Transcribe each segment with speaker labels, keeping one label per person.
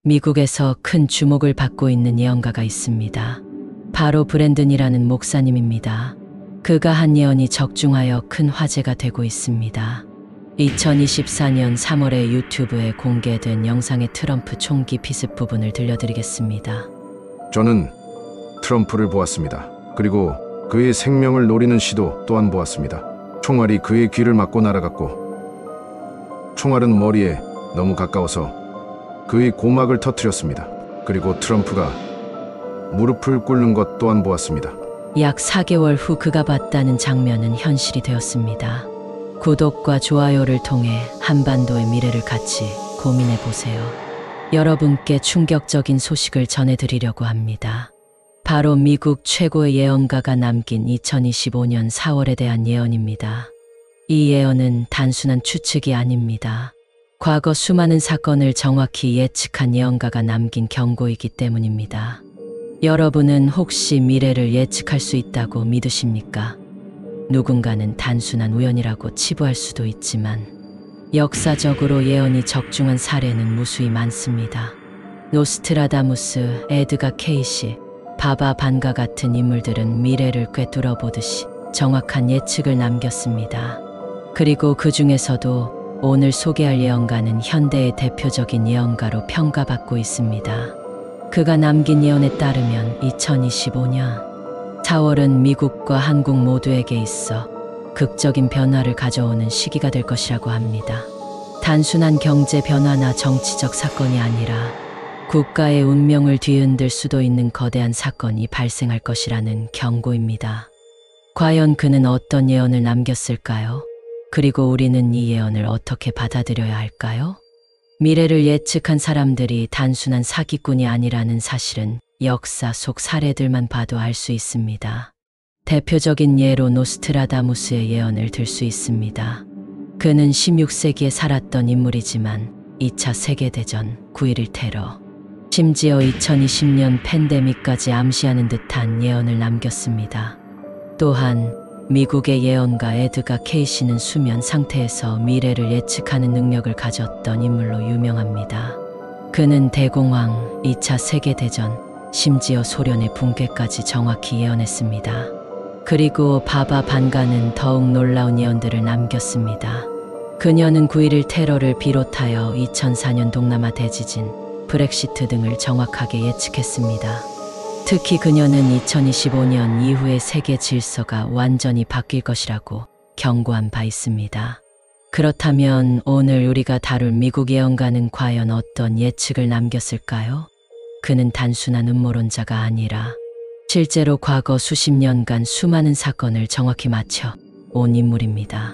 Speaker 1: 미국에서 큰 주목을 받고 있는 예언가가 있습니다. 바로 브랜든이라는 목사님입니다. 그가 한 예언이 적중하여 큰 화제가 되고 있습니다. 2024년 3월에 유튜브에 공개된 영상의 트럼프 총기 피습 부분을 들려드리겠습니다.
Speaker 2: 저는 트럼프를 보았습니다. 그리고 그의 생명을 노리는 시도 또한 보았습니다. 총알이 그의 귀를 막고 날아갔고 총알은 머리에 너무 가까워서 그의 고막을 터뜨렸습니다. 그리고 트럼프가 무릎을 꿇는 것 또한 보았습니다.
Speaker 1: 약 4개월 후 그가 봤다는 장면은 현실이 되었습니다. 구독과 좋아요를 통해 한반도의 미래를 같이 고민해 보세요. 여러분께 충격적인 소식을 전해드리려고 합니다. 바로 미국 최고의 예언가가 남긴 2025년 4월에 대한 예언입니다. 이 예언은 단순한 추측이 아닙니다. 과거 수많은 사건을 정확히 예측한 예언가가 남긴 경고이기 때문입니다. 여러분은 혹시 미래를 예측할 수 있다고 믿으십니까? 누군가는 단순한 우연이라고 치부할 수도 있지만 역사적으로 예언이 적중한 사례는 무수히 많습니다. 노스트라다무스, 에드가 케이시, 바바 반가 같은 인물들은 미래를 꿰뚫어 보듯이 정확한 예측을 남겼습니다. 그리고 그 중에서도 오늘 소개할 예언가는 현대의 대표적인 예언가로 평가받고 있습니다. 그가 남긴 예언에 따르면 2025년 4월은 미국과 한국 모두에게 있어 극적인 변화를 가져오는 시기가 될 것이라고 합니다. 단순한 경제 변화나 정치적 사건이 아니라 국가의 운명을 뒤흔들 수도 있는 거대한 사건이 발생할 것이라는 경고입니다. 과연 그는 어떤 예언을 남겼을까요? 그리고 우리는 이 예언을 어떻게 받아들여야 할까요? 미래를 예측한 사람들이 단순한 사기꾼이 아니라는 사실은 역사 속 사례들만 봐도 알 수 있습니다. 대표적인 예로 노스트라다무스의 예언을 들 수 있습니다. 그는 16세기에 살았던 인물이지만 2차 세계대전, 9.11 테러, 심지어 2020년 팬데믹까지 암시하는 듯한 예언을 남겼습니다. 또한 미국의 예언가 에드가 케이시는 수면 상태에서 미래를 예측하는 능력을 가졌던 인물로 유명합니다. 그는 대공황, 2차 세계대전, 심지어 소련의 붕괴까지 정확히 예언했습니다. 그리고 바바 반가는 더욱 놀라운 예언들을 남겼습니다. 그녀는 9.11 테러를 비롯하여 2004년 동남아 대지진, 브렉시트 등을 정확하게 예측했습니다. 특히 그녀는 2025년 이후의 세계 질서가 완전히 바뀔 것이라고 경고한 바 있습니다. 그렇다면 오늘 우리가 다룰 미국 예언가는 과연 어떤 예측을 남겼을까요? 그는 단순한 음모론자가 아니라 실제로 과거 수십 년간 수많은 사건을 정확히 맞춰 온 인물입니다.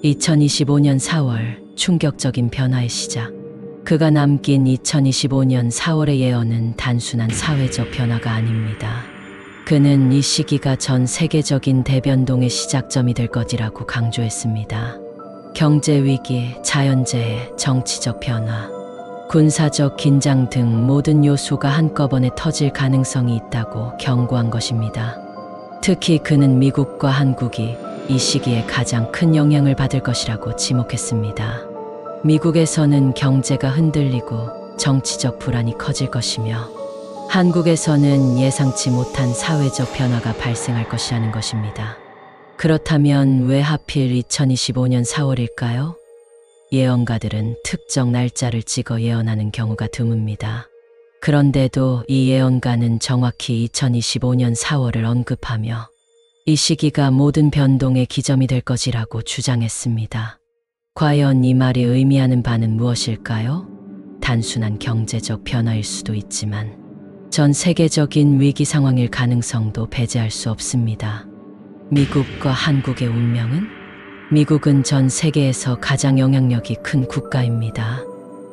Speaker 1: 2025년 4월, 충격적인 변화의 시작. 그가 남긴 2025년 4월의 예언은 단순한 사회적 변화가 아닙니다. 그는 이 시기가 전 세계적인 대변동의 시작점이 될 것이라고 강조했습니다. 경제 위기, 자연재해, 정치적 변화, 군사적 긴장 등 모든 요소가 한꺼번에 터질 가능성이 있다고 경고한 것입니다. 특히 그는 미국과 한국이 이 시기에 가장 큰 영향을 받을 것이라고 지목했습니다. 미국에서는 경제가 흔들리고 정치적 불안이 커질 것이며 한국에서는 예상치 못한 사회적 변화가 발생할 것이라는 것입니다. 그렇다면 왜 하필 2025년 4월일까요? 예언가들은 특정 날짜를 찍어 예언하는 경우가 드뭅니다. 그런데도 이 예언가는 정확히 2025년 4월을 언급하며 이 시기가 모든 변동의 기점이 될 것이라고 주장했습니다. 과연 이 말이 의미하는 바는 무엇일까요? 단순한 경제적 변화일 수도 있지만 전 세계적인 위기 상황일 가능성도 배제할 수 없습니다. 미국과 한국의 운명은? 미국은 전 세계에서 가장 영향력이 큰 국가입니다.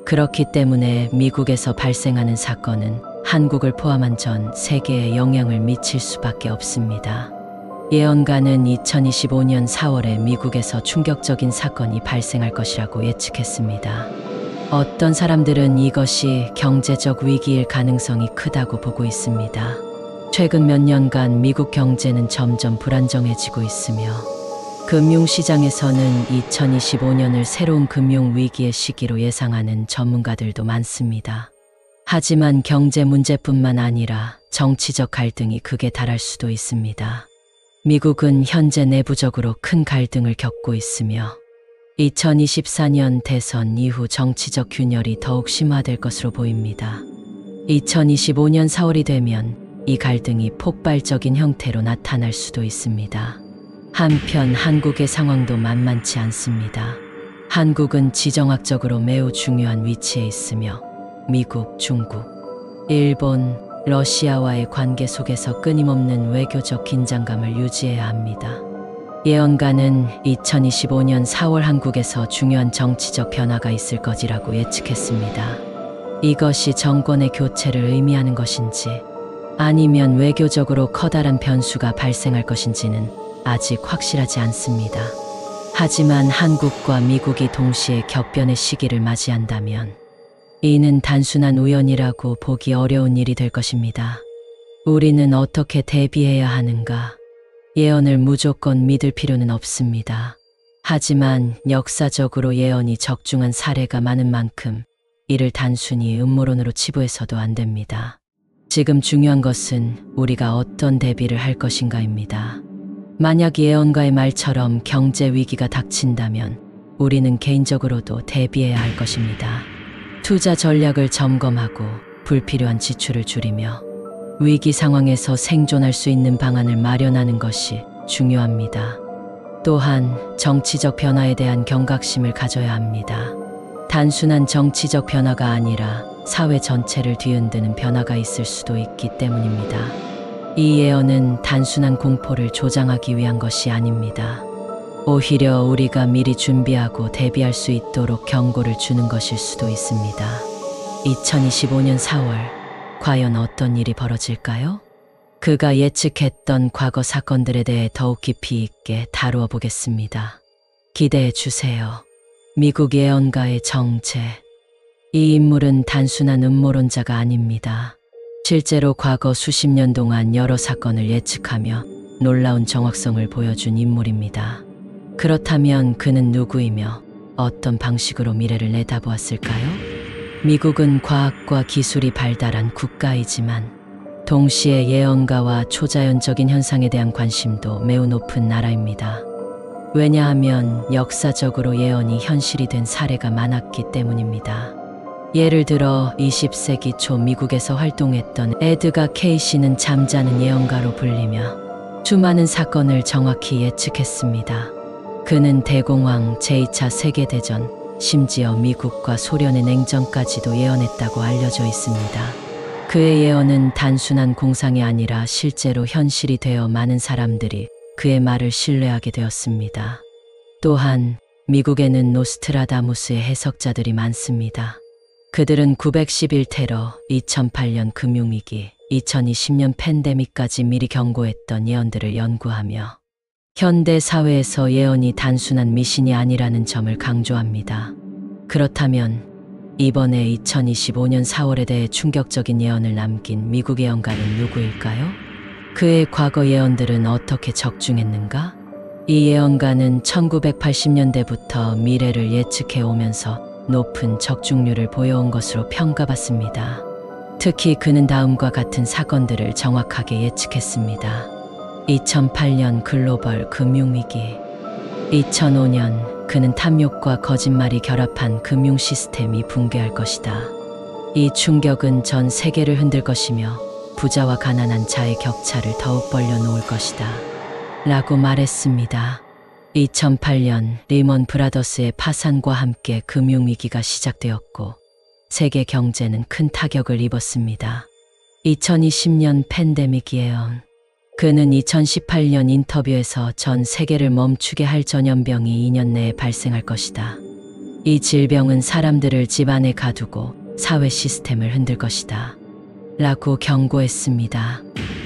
Speaker 1: 그렇기 때문에 미국에서 발생하는 사건은 한국을 포함한 전 세계에 영향을 미칠 수밖에 없습니다. 예언가는 2025년 4월에 미국에서 충격적인 사건이 발생할 것이라고 예측했습니다. 어떤 사람들은 이것이 경제적 위기일 가능성이 크다고 보고 있습니다. 최근 몇 년간 미국 경제는 점점 불안정해지고 있으며 금융시장에서는 2025년을 새로운 금융위기의 시기로 예상하는 전문가들도 많습니다. 하지만 경제 문제뿐만 아니라 정치적 갈등이 극에 달할 수도 있습니다. 미국은 현재 내부적으로 큰 갈등을 겪고 있으며 2024년 대선 이후 정치적 균열이 더욱 심화될 것으로 보입니다. 2025년 4월이 되면 이 갈등이 폭발적인 형태로 나타날 수도 있습니다. 한편 한국의 상황도 만만치 않습니다. 한국은 지정학적으로 매우 중요한 위치에 있으며 미국, 중국, 일본, 러시아와의 관계 속에서 끊임없는 외교적 긴장감을 유지해야 합니다. 예언가는 2025년 4월 한국에서 중요한 정치적 변화가 있을 것이라고 예측했습니다. 이것이 정권의 교체를 의미하는 것인지 아니면 외교적으로 커다란 변수가 발생할 것인지는 아직 확실하지 않습니다. 하지만 한국과 미국이 동시에 격변의 시기를 맞이한다면 이는 단순한 우연이라고 보기 어려운 일이 될 것입니다. 우리는 어떻게 대비해야 하는가? 예언을 무조건 믿을 필요는 없습니다. 하지만 역사적으로 예언이 적중한 사례가 많은 만큼 이를 단순히 음모론으로 치부해서도 안 됩니다. 지금 중요한 것은 우리가 어떤 대비를 할 것인가입니다. 만약 예언가의 말처럼 경제 위기가 닥친다면 우리는 개인적으로도 대비해야 할 것입니다. 투자 전략을 점검하고 불필요한 지출을 줄이며 위기 상황에서 생존할 수 있는 방안을 마련하는 것이 중요합니다. 또한 정치적 변화에 대한 경각심을 가져야 합니다. 단순한 정치적 변화가 아니라 사회 전체를 뒤흔드는 변화가 있을 수도 있기 때문입니다. 이 예언은 단순한 공포를 조장하기 위한 것이 아닙니다. 오히려 우리가 미리 준비하고 대비할 수 있도록 경고를 주는 것일 수도 있습니다. 2025년 4월, 과연 어떤 일이 벌어질까요? 그가 예측했던 과거 사건들에 대해 더욱 깊이 있게 다루어 보겠습니다. 기대해 주세요. 미국 예언가의 정체. 이 인물은 단순한 음모론자가 아닙니다. 실제로 과거 수십 년 동안 여러 사건을 예측하며 놀라운 정확성을 보여준 인물입니다. 그렇다면 그는 누구이며 어떤 방식으로 미래를 내다보았을까요? 미국은 과학과 기술이 발달한 국가이지만 동시에 예언가와 초자연적인 현상에 대한 관심도 매우 높은 나라입니다. 왜냐하면 역사적으로 예언이 현실이 된 사례가 많았기 때문입니다. 예를 들어 20세기 초 미국에서 활동했던 에드가 케이시는 잠자는 예언가로 불리며 수많은 사건을 정확히 예측했습니다. 그는 대공황, 제2차 세계대전, 심지어 미국과 소련의 냉전까지도 예언했다고 알려져 있습니다. 그의 예언은 단순한 공상이 아니라 실제로 현실이 되어 많은 사람들이 그의 말을 신뢰하게 되었습니다. 또한 미국에는 노스트라다무스의 해석자들이 많습니다. 그들은 911 테러, 2008년 금융위기, 2020년 팬데믹까지 미리 경고했던 예언들을 연구하며 현대 사회에서 예언이 단순한 미신이 아니라는 점을 강조합니다. 그렇다면 이번에 2025년 4월에 대해 충격적인 예언을 남긴 미국 예언가는 누구일까요? 그의 과거 예언들은 어떻게 적중했는가? 이 예언가는 1980년대부터 미래를 예측해 오면서 높은 적중률을 보여온 것으로 평가받습니다. 특히 그는 다음과 같은 사건들을 정확하게 예측했습니다. 2008년 글로벌 금융위기, 2005년 그는 탐욕과 거짓말이 결합한 금융 시스템이 붕괴할 것이다. 이 충격은 전 세계를 흔들 것이며 부자와 가난한 자의 격차를 더욱 벌려놓을 것이다. 라고 말했습니다. 2008년 리먼 브라더스의 파산과 함께 금융위기가 시작되었고 세계 경제는 큰 타격을 입었습니다. 2020년 팬데믹 예언. 그는 2018년 인터뷰에서 전 세계를 멈추게 할 전염병이 2년 내에 발생할 것이다. 이 질병은 사람들을 집 안에 가두고 사회 시스템을 흔들 것이다. 라고 경고했습니다.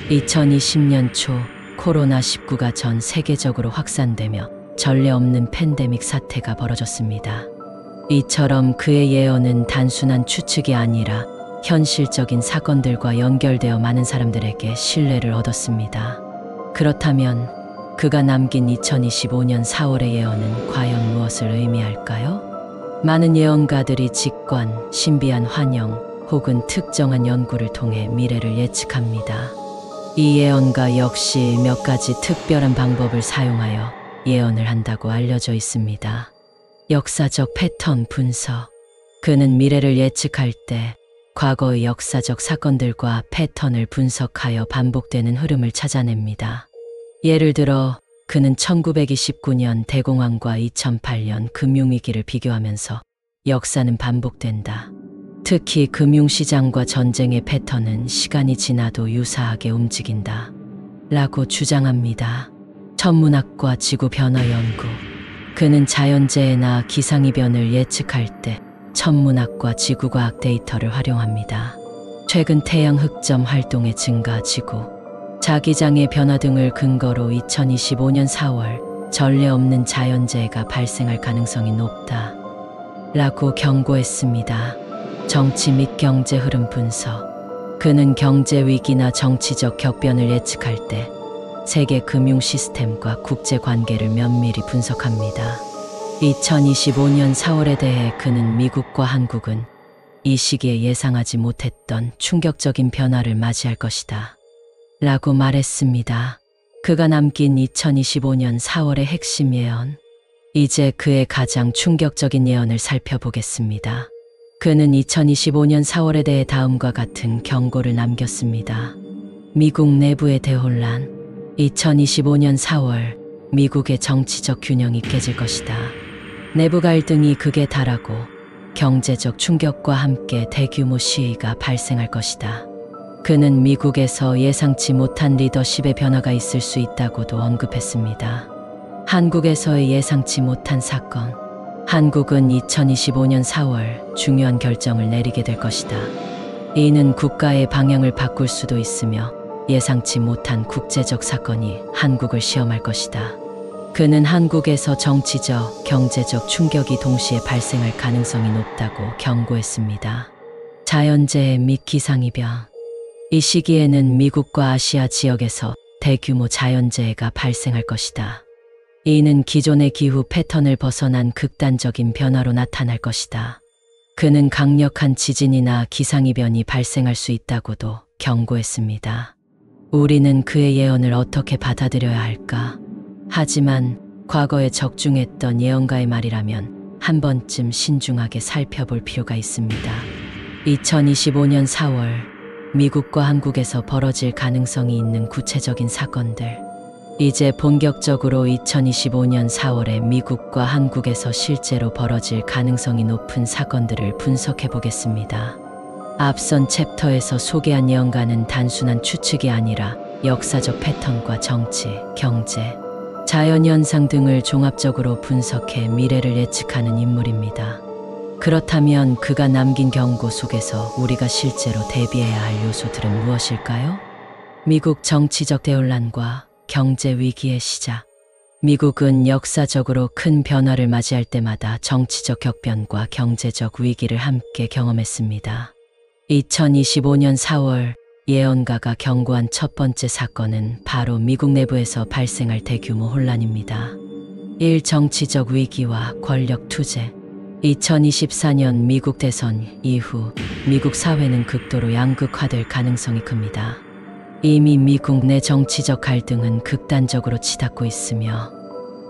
Speaker 1: 2020년 초 코로나19가 전 세계적으로 확산되며 전례 없는 팬데믹 사태가 벌어졌습니다. 이처럼 그의 예언은 단순한 추측이 아니라 현실적인 사건들과 연결되어 많은 사람들에게 신뢰를 얻었습니다. 그렇다면 그가 남긴 2025년 4월의 예언은 과연 무엇을 의미할까요? 많은 예언가들이 직관, 신비한 환영, 혹은 특정한 연구를 통해 미래를 예측합니다. 이 예언가 역시 몇 가지 특별한 방법을 사용하여 예언을 한다고 알려져 있습니다. 역사적 패턴 분석. 그는 미래를 예측할 때 과거의 역사적 사건들과 패턴을 분석하여 반복되는 흐름을 찾아냅니다. 예를 들어 그는 1929년 대공황과 2008년 금융위기를 비교하면서 역사는 반복된다. 특히 금융시장과 전쟁의 패턴은 시간이 지나도 유사하게 움직인다. 라고 주장합니다. 천문학과 지구 변화 연구. 그는 자연재해나 기상이변을 예측할 때 천문학과 지구과학 데이터를 활용합니다. 최근 태양 흑점 활동의 증가, 지구, 자기장의 변화 등을 근거로 2025년 4월 전례 없는 자연재해가 발생할 가능성이 높다. 라고 경고했습니다. 정치 및 경제 흐름 분석. 그는 경제 위기나 정치적 격변을 예측할 때 세계 금융 시스템과 국제 관계를 면밀히 분석합니다. 2025년 4월에 대해 그는 미국과 한국은 이 시기에 예상하지 못했던 충격적인 변화를 맞이할 것이다. 라고 말했습니다. 그가 남긴 2025년 4월의 핵심 예언. 이제 그의 가장 충격적인 예언을 살펴보겠습니다. 그는 2025년 4월에 대해 다음과 같은 경고를 남겼습니다. 미국 내부의 대혼란. 2025년 4월 미국의 정치적 균형이 깨질 것이다. 내부 갈등이 극에 달하고 경제적 충격과 함께 대규모 시위가 발생할 것이다. 그는 미국에서 예상치 못한 리더십의 변화가 있을 수 있다고도 언급했습니다. 한국에서의 예상치 못한 사건. 한국은 2025년 4월 중요한 결정을 내리게 될 것이다. 이는 국가의 방향을 바꿀 수도 있으며 예상치 못한 국제적 사건이 한국을 시험할 것이다. 그는 한국에서 정치적, 경제적 충격이 동시에 발생할 가능성이 높다고 경고했습니다. 자연재해 및 기상이변. 이 시기에는 미국과 아시아 지역에서 대규모 자연재해가 발생할 것이다. 이는 기존의 기후 패턴을 벗어난 극단적인 변화로 나타날 것이다. 그는 강력한 지진이나 기상이변이 발생할 수 있다고도 경고했습니다. 우리는 그의 예언을 어떻게 받아들여야 할까? 하지만 과거에 적중했던 예언가의 말이라면 한 번쯤 신중하게 살펴볼 필요가 있습니다. 2025년 4월 미국과 한국에서 벌어질 가능성이 있는 구체적인 사건들. 이제 본격적으로 2025년 4월에 미국과 한국에서 실제로 벌어질 가능성이 높은 사건들을 분석해 보겠습니다. 앞선 챕터에서 소개한 예언가는 단순한 추측이 아니라 역사적 패턴과 정치, 경제, 자연현상 등을 종합적으로 분석해 미래를 예측하는 인물입니다. 그렇다면 그가 남긴 경고 속에서 우리가 실제로 대비해야 할 요소들은 무엇일까요? 미국 정치적 대혼란과 경제 위기의 시작. 미국은 역사적으로 큰 변화를 맞이할 때마다 정치적 격변과 경제적 위기를 함께 경험했습니다. 2025년 4월 예언가가 경고한 첫 번째 사건은 바로 미국 내부에서 발생할 대규모 혼란입니다. 1. 정치적 위기와 권력 투쟁. 2024년 미국 대선 이후 미국 사회는 극도로 양극화될 가능성이 큽니다. 이미 미국 내 정치적 갈등은 극단적으로 치닫고 있으며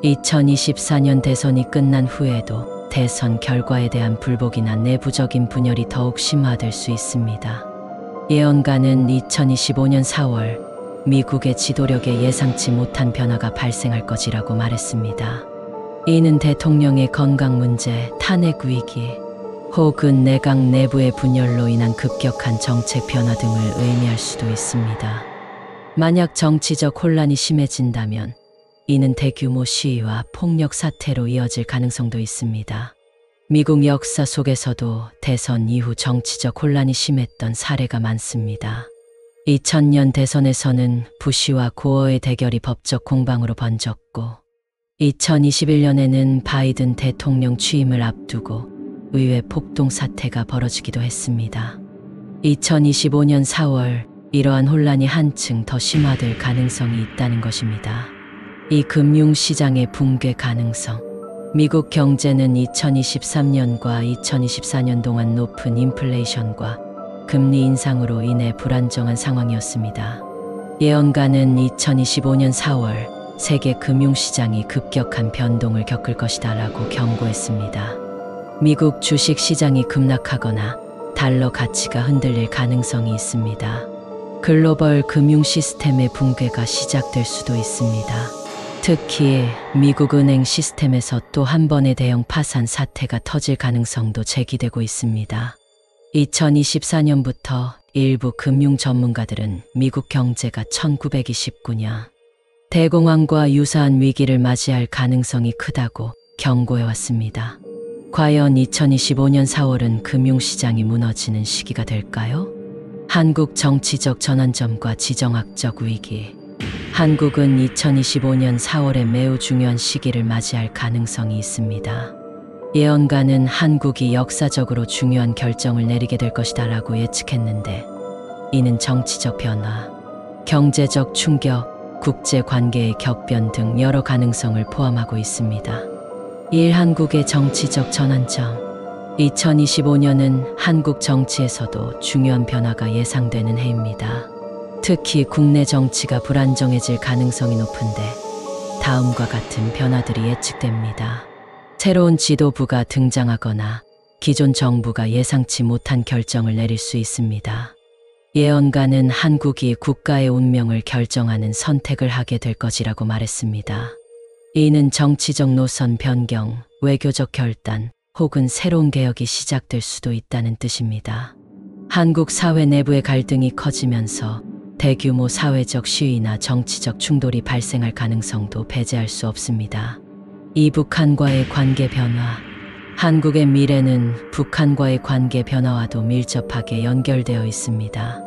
Speaker 1: 2024년 대선이 끝난 후에도 대선 결과에 대한 불복이나 내부적인 분열이 더욱 심화될 수 있습니다. 예언가는 2025년 4월 미국의 지도력에 예상치 못한 변화가 발생할 것이라고 말했습니다. 이는 대통령의 건강 문제, 탄핵 위기, 혹은 내각 내부의 분열로 인한 급격한 정책 변화 등을 의미할 수도 있습니다. 만약 정치적 혼란이 심해진다면 이는 대규모 시위와 폭력 사태로 이어질 가능성도 있습니다. 미국 역사 속에서도 대선 이후 정치적 혼란이 심했던 사례가 많습니다. 2000년 대선에서는 부시와 고어의 대결이 법적 공방으로 번졌고 2021년에는 바이든 대통령 취임을 앞두고 의회 폭동 사태가 벌어지기도 했습니다. 2025년 4월 이러한 혼란이 한층 더 심화될 가능성이 있다는 것입니다. 이 금융시장의 붕괴 가능성. 미국 경제는 2023년과 2024년 동안 높은 인플레이션과 금리 인상으로 인해 불안정한 상황이었습니다. 예언가는 2025년 4월 세계 금융시장이 급격한 변동을 겪을 것이다라고 경고했습니다. 미국 주식 시장이 급락하거나 달러 가치가 흔들릴 가능성이 있습니다. 글로벌 금융 시스템의 붕괴가 시작될 수도 있습니다. 특히 미국 은행 시스템에서 또 한 번의 대형 파산 사태가 터질 가능성도 제기되고 있습니다. 2024년부터 일부 금융 전문가들은 미국 경제가 1929년 대공황과 유사한 위기를 맞이할 가능성이 크다고 경고해왔습니다. 과연 2025년 4월은 금융시장이 무너지는 시기가 될까요? 한국 정치적 전환점과 지정학적 위기. 한국은 2025년 4월에 매우 중요한 시기를 맞이할 가능성이 있습니다. 예언가는 한국이 역사적으로 중요한 결정을 내리게 될 것이다라고 예측했는데, 이는 정치적 변화, 경제적 충격, 국제 관계의 격변 등 여러 가능성을 포함하고 있습니다. 1. 한국의 정치적 전환점. 2025년은 한국 정치에서도 중요한 변화가 예상되는 해입니다. 특히 국내 정치가 불안정해질 가능성이 높은데 다음과 같은 변화들이 예측됩니다. 새로운 지도부가 등장하거나 기존 정부가 예상치 못한 결정을 내릴 수 있습니다. 예언가는 한국이 국가의 운명을 결정하는 선택을 하게 될 것이라고 말했습니다. 이는 정치적 노선 변경, 외교적 결단, 혹은 새로운 개혁이 시작될 수도 있다는 뜻입니다. 한국 사회 내부의 갈등이 커지면서 대규모 사회적 시위나 정치적 충돌이 발생할 가능성도 배제할 수 없습니다. 2. 북한과의 관계 변화. 한국의 미래는 북한과의 관계 변화와도 밀접하게 연결되어 있습니다.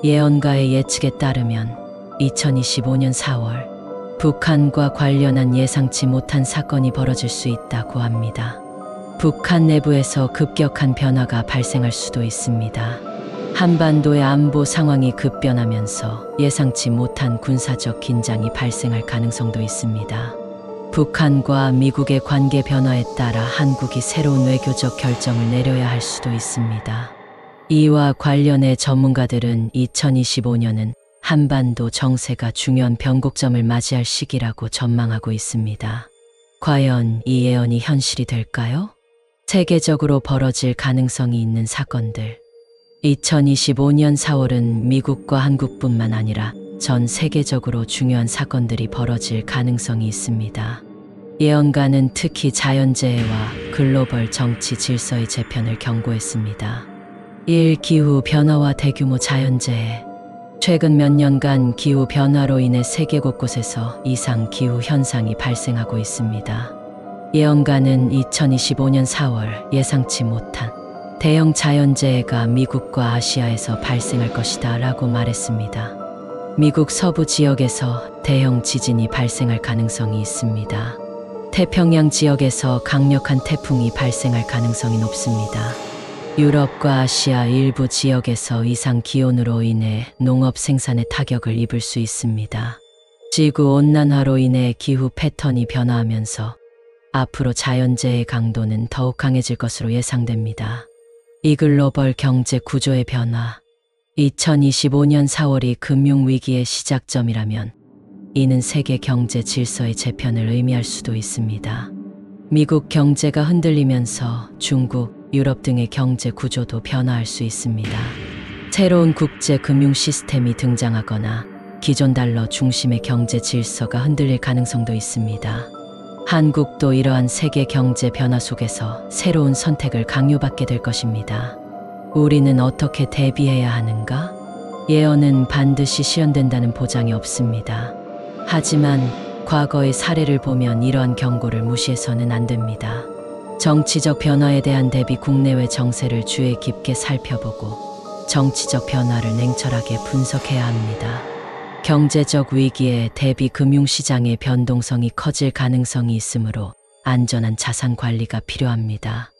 Speaker 1: 예언가의 예측에 따르면 2025년 4월 북한과 관련한 예상치 못한 사건이 벌어질 수 있다고 합니다. 북한 내부에서 급격한 변화가 발생할 수도 있습니다. 한반도의 안보 상황이 급변하면서 예상치 못한 군사적 긴장이 발생할 가능성도 있습니다. 북한과 미국의 관계 변화에 따라 한국이 새로운 외교적 결정을 내려야 할 수도 있습니다. 이와 관련해 전문가들은 2025년은 한반도 정세가 중요한 변곡점을 맞이할 시기라고 전망하고 있습니다. 과연 이 예언이 현실이 될까요? 세계적으로 벌어질 가능성이 있는 사건들. 2025년 4월은 미국과 한국뿐만 아니라 전 세계적으로 중요한 사건들이 벌어질 가능성이 있습니다. 예언가는 특히 자연재해와 글로벌 정치 질서의 재편을 경고했습니다. 1. 기후 변화와 대규모 자연재해. 최근 몇 년간 기후 변화로 인해 세계 곳곳에서 이상 기후 현상이 발생하고 있습니다. 예언가는 2025년 4월 예상치 못한 대형 자연재해가 미국과 아시아에서 발생할 것이다 라고 말했습니다. 미국 서부 지역에서 대형 지진이 발생할 가능성이 있습니다. 태평양 지역에서 강력한 태풍이 발생할 가능성이 높습니다. 유럽과 아시아 일부 지역에서 이상 기온으로 인해 농업 생산에 타격을 입을 수 있습니다. 지구 온난화로 인해 기후 패턴이 변화하면서 앞으로 자연재해 강도는 더욱 강해질 것으로 예상됩니다. 이 글로벌 경제 구조의 변화. 2025년 4월이 금융위기의 시작점이라면 이는 세계 경제 질서의 재편을 의미할 수도 있습니다. 미국 경제가 흔들리면서 중국, 유럽 등의 경제 구조도 변화할 수 있습니다. 새로운 국제 금융 시스템이 등장하거나 기존 달러 중심의 경제 질서가 흔들릴 가능성도 있습니다. 한국도 이러한 세계 경제 변화 속에서 새로운 선택을 강요받게 될 것입니다. 우리는 어떻게 대비해야 하는가? 예언은 반드시 실현된다는 보장이 없습니다. 하지만 과거의 사례를 보면 이러한 경고를 무시해서는 안 됩니다. 정치적 변화에 대한 대비 국내외 정세를 주의 깊게 살펴보고 정치적 변화를 냉철하게 분석해야 합니다. 경제적 위기에 대비 금융시장의 변동성이 커질 가능성이 있으므로 안전한 자산 관리가 필요합니다.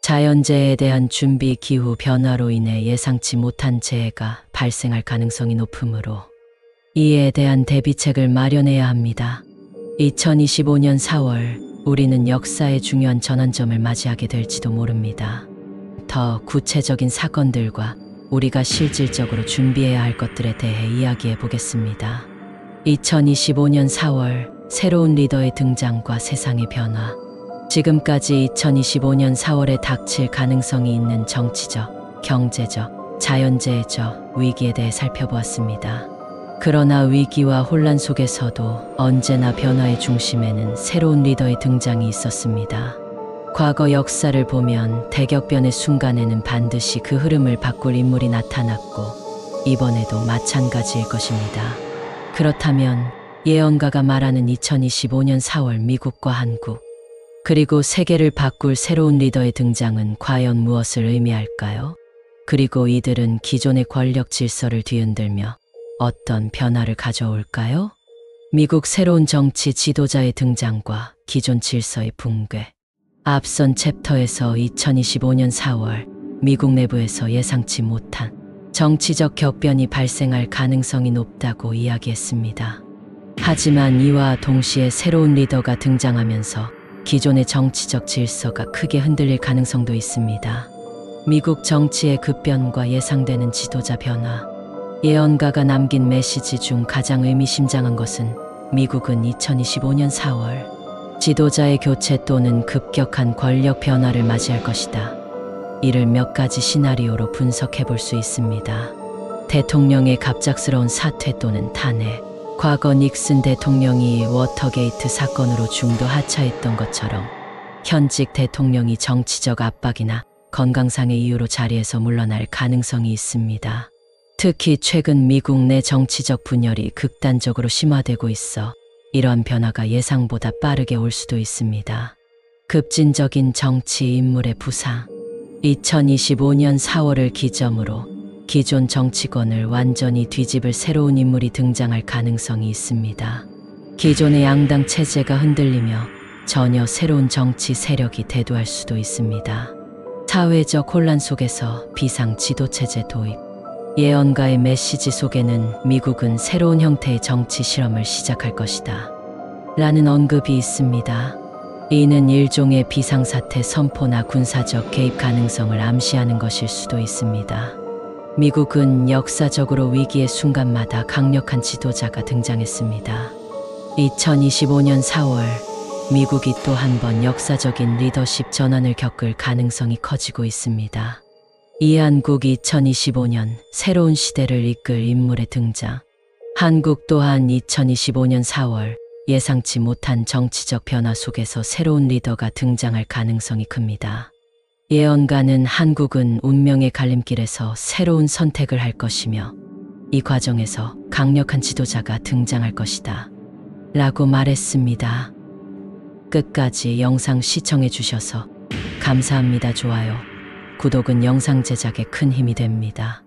Speaker 1: 자연재해에 대한 준비, 기후 변화로 인해 예상치 못한 재해가 발생할 가능성이 높으므로 이에 대한 대비책을 마련해야 합니다. 2025년 4월 우리는 역사의 중요한 전환점을 맞이하게 될지도 모릅니다. 더 구체적인 사건들과 우리가 실질적으로 준비해야 할 것들에 대해 이야기해 보겠습니다. 2025년 4월 새로운 리더의 등장과 세상의 변화. 지금까지 2025년 4월에 닥칠 가능성이 있는 정치적, 경제적, 자연재해적 위기에 대해 살펴보았습니다. 그러나 위기와 혼란 속에서도 언제나 변화의 중심에는 새로운 리더의 등장이 있었습니다. 과거 역사를 보면 대격변의 순간에는 반드시 그 흐름을 바꿀 인물이 나타났고 이번에도 마찬가지일 것입니다. 그렇다면 예언가가 말하는 2025년 4월 미국과 한국, 그리고 세계를 바꿀 새로운 리더의 등장은 과연 무엇을 의미할까요? 그리고 이들은 기존의 권력 질서를 뒤흔들며 어떤 변화를 가져올까요? 미국 새로운 정치 지도자의 등장과 기존 질서의 붕괴. 앞선 챕터에서 2025년 4월 미국 내부에서 예상치 못한 정치적 격변이 발생할 가능성이 높다고 이야기했습니다. 하지만 이와 동시에 새로운 리더가 등장하면서 기존의 정치적 질서가 크게 흔들릴 가능성도 있습니다. 미국 정치의 급변과 예상되는 지도자 변화. 예언가가 남긴 메시지 중 가장 의미심장한 것은 미국은 2025년 4월 지도자의 교체 또는 급격한 권력 변화를 맞이할 것이다. 이를 몇 가지 시나리오로 분석해 볼 수 있습니다. 대통령의 갑작스러운 사퇴 또는 탄핵. 과거 닉슨 대통령이 워터게이트 사건으로 중도 하차했던 것처럼 현직 대통령이 정치적 압박이나 건강상의 이유로 자리에서 물러날 가능성이 있습니다. 특히 최근 미국 내 정치적 분열이 극단적으로 심화되고 있어 이러한 변화가 예상보다 빠르게 올 수도 있습니다. 급진적인 정치 인물의 부상. 2025년 4월을 기점으로 기존 정치권을 완전히 뒤집을 새로운 인물이 등장할 가능성이 있습니다. 기존의 양당 체제가 흔들리며 전혀 새로운 정치 세력이 대두할 수도 있습니다. 사회적 혼란 속에서 비상 지도체제 도입. 예언가의 메시지 속에는 미국은 새로운 형태의 정치 실험을 시작할 것이다 라는 언급이 있습니다. 이는 일종의 비상사태 선포나 군사적 개입 가능성을 암시하는 것일 수도 있습니다. 미국은 역사적으로 위기의 순간마다 강력한 지도자가 등장했습니다. 2025년 4월 미국이 또 한 번 역사적인 리더십 전환을 겪을 가능성이 커지고 있습니다. 이한국 2025년 새로운 시대를 이끌 인물의 등장. 한국 또한 2025년 4월 예상치 못한 정치적 변화 속에서 새로운 리더가 등장할 가능성이 큽니다. 예언가는 한국은 운명의 갈림길에서 새로운 선택을 할 것이며 이 과정에서 강력한 지도자가 등장할 것이다 라고 말했습니다. 끝까지 영상 시청해 주셔서 감사합니다. 좋아요, 구독은 영상 제작에 큰 힘이 됩니다.